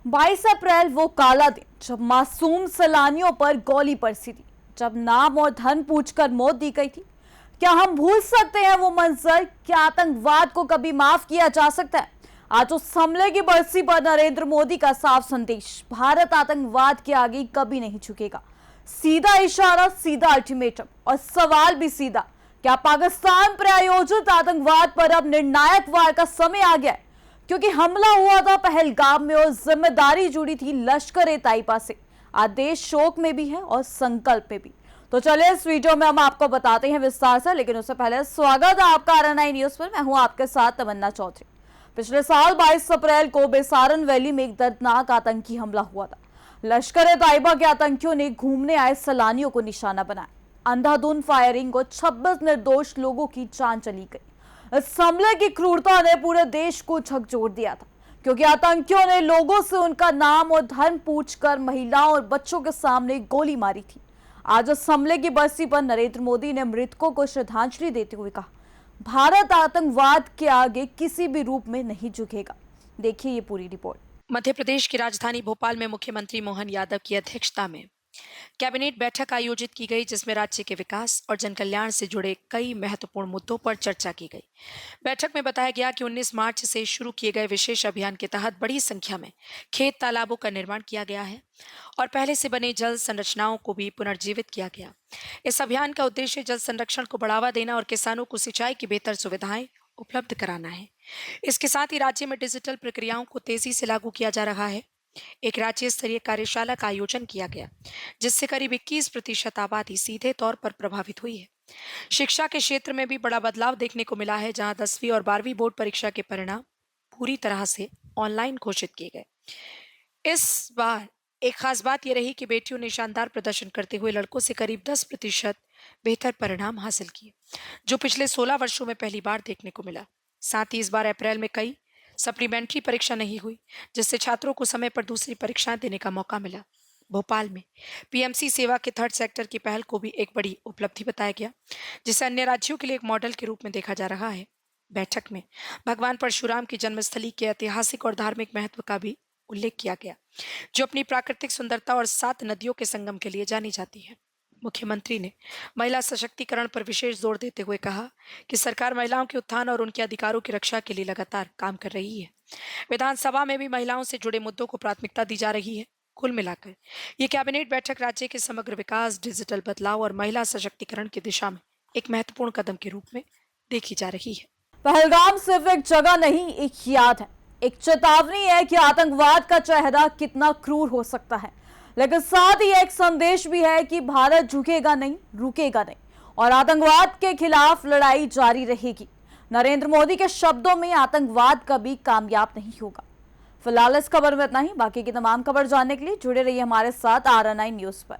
22 अप्रैल वो काला दिन जब मासूम सैलानियों पर गोली बरसी थी, जब नाम और धन पूछकर मौत दी गई थी। क्या हम भूल सकते हैं वो मंजर? क्या आतंकवाद को कभी माफ किया जा सकता है? आज उस हमले की बरसी पर नरेंद्र मोदी का साफ संदेश, भारत आतंकवाद के आगे कभी नहीं झुकेगा। सीधा इशारा, सीधा अल्टीमेटम और सवाल भी सीधा। क्या पाकिस्तान प्रायोजित आतंकवाद पर अब निर्णायक वार का समय आ गया है? क्योंकि हमला हुआ था पहलगाम में और जिम्मेदारी जुड़ी थी लश्कर ए तैयबा से। आज देश शोक में भी है और संकल्प में भी। तो चलिए इस वीडियो में हम आपको बताते हैं विस्तार से, लेकिन उससे पहले स्वागत है आपका RNI न्यूज पर। मैं हूं आपके साथ तमन्ना चौधरी। पिछले साल 22 अप्रैल को बेसारन वैली में एक दर्दनाक आतंकी हमला हुआ था। लश्कर ए तैयबा के आतंकियों ने घूमने आए सैलानियों को निशाना बनाया। अंधाधुंध फायरिंग और 26 निर्दोष लोगों की जान चली गई। इस हमले की क्रूरता ने पूरे देश को झकझोर दिया था, क्योंकि आतंकियों ने लोगों से उनका नाम और धन पूछकर महिलाओं और बच्चों के सामने गोली मारी थी। आज इस हमले की बरसी पर नरेंद्र मोदी ने मृतकों को श्रद्धांजलि देते हुए कहा, भारत आतंकवाद के आगे किसी भी रूप में नहीं झुकेगा। देखिए ये पूरी रिपोर्ट। मध्य प्रदेश की राजधानी भोपाल में मुख्यमंत्री मोहन यादव की अध्यक्षता में कैबिनेट बैठक आयोजित की गई, जिसमें राज्य के विकास और जनकल्याण से जुड़े कई महत्वपूर्ण मुद्दों पर चर्चा की गई। बैठक में बताया गया कि 19 मार्च से शुरू किए गए विशेष अभियान के तहत बड़ी संख्या में खेत तालाबों का निर्माण किया गया है और पहले से बने जल संरचनाओं को भी पुनर्जीवित किया गया। इस अभियान का उद्देश्य जल संरक्षण को बढ़ावा देना और किसानों को सिंचाई की बेहतर सुविधाएं उपलब्ध कराना है। इसके साथ ही राज्य में डिजिटल प्रक्रियाओं को तेजी से लागू किया जा रहा है। एक राज्य स्तरीय कार्यशाला का आयोजन किया गया, जिससे करीब 21% आबादी सीधे तौर पर प्रभावित हुई है। शिक्षा के क्षेत्र में भी बड़ा बदलाव देखने को मिला है, जहां 10वीं और 12वीं बोर्ड परीक्षा के परिणाम पूरी तरह से ऑनलाइन घोषित किए गए। इस बार एक खास बात यह रही कि बेटियों ने शानदार प्रदर्शन करते हुए लड़कों से करीब 10% बेहतर परिणाम हासिल किए, जो पिछले 16 वर्षों में पहली बार देखने को मिला। साथ ही इस बार अप्रैल में कई सप्लीमेंट्री परीक्षा नहीं हुई, जिससे छात्रों को समय पर दूसरी परीक्षाएं देने का मौका मिला। भोपाल में PMC सेवा के थर्ड सेक्टर की पहल को भी एक बड़ी उपलब्धि बताया गया, जिसे अन्य राज्यों के लिए एक मॉडल के रूप में देखा जा रहा है। बैठक में भगवान परशुराम की जन्मस्थली के ऐतिहासिक और धार्मिक महत्व का भी उल्लेख किया गया, जो अपनी प्राकृतिक सुंदरता और 7 नदियों के संगम के लिए जानी जाती है। मुख्यमंत्री ने महिला सशक्तिकरण पर विशेष जोर देते हुए कहा कि सरकार महिलाओं के उत्थान और उनके अधिकारों की रक्षा के लिए लगातार काम कर रही है। विधानसभा में भी महिलाओं से जुड़े मुद्दों को प्राथमिकता दी जा रही है। कुल मिलाकर ये कैबिनेट बैठक राज्य के समग्र विकास, डिजिटल बदलाव और महिला सशक्तिकरण की दिशा में एक महत्वपूर्ण कदम के रूप में देखी जा रही है। पहलगाम सिर्फ एक जगह नहीं, एक याद है, एक चेतावनी है कि आतंकवाद का चेहरा कितना क्रूर हो सकता है, लेकिन साथ ही एक संदेश भी है कि भारत झुकेगा नहीं, रुकेगा नहीं और आतंकवाद के खिलाफ लड़ाई जारी रहेगी। नरेंद्र मोदी के शब्दों में, आतंकवाद कभी कामयाब नहीं होगा। फिलहाल इस खबर में इतना ही। बाकी की तमाम खबर जानने के लिए जुड़े रहिए हमारे साथ RNI न्यूज पर।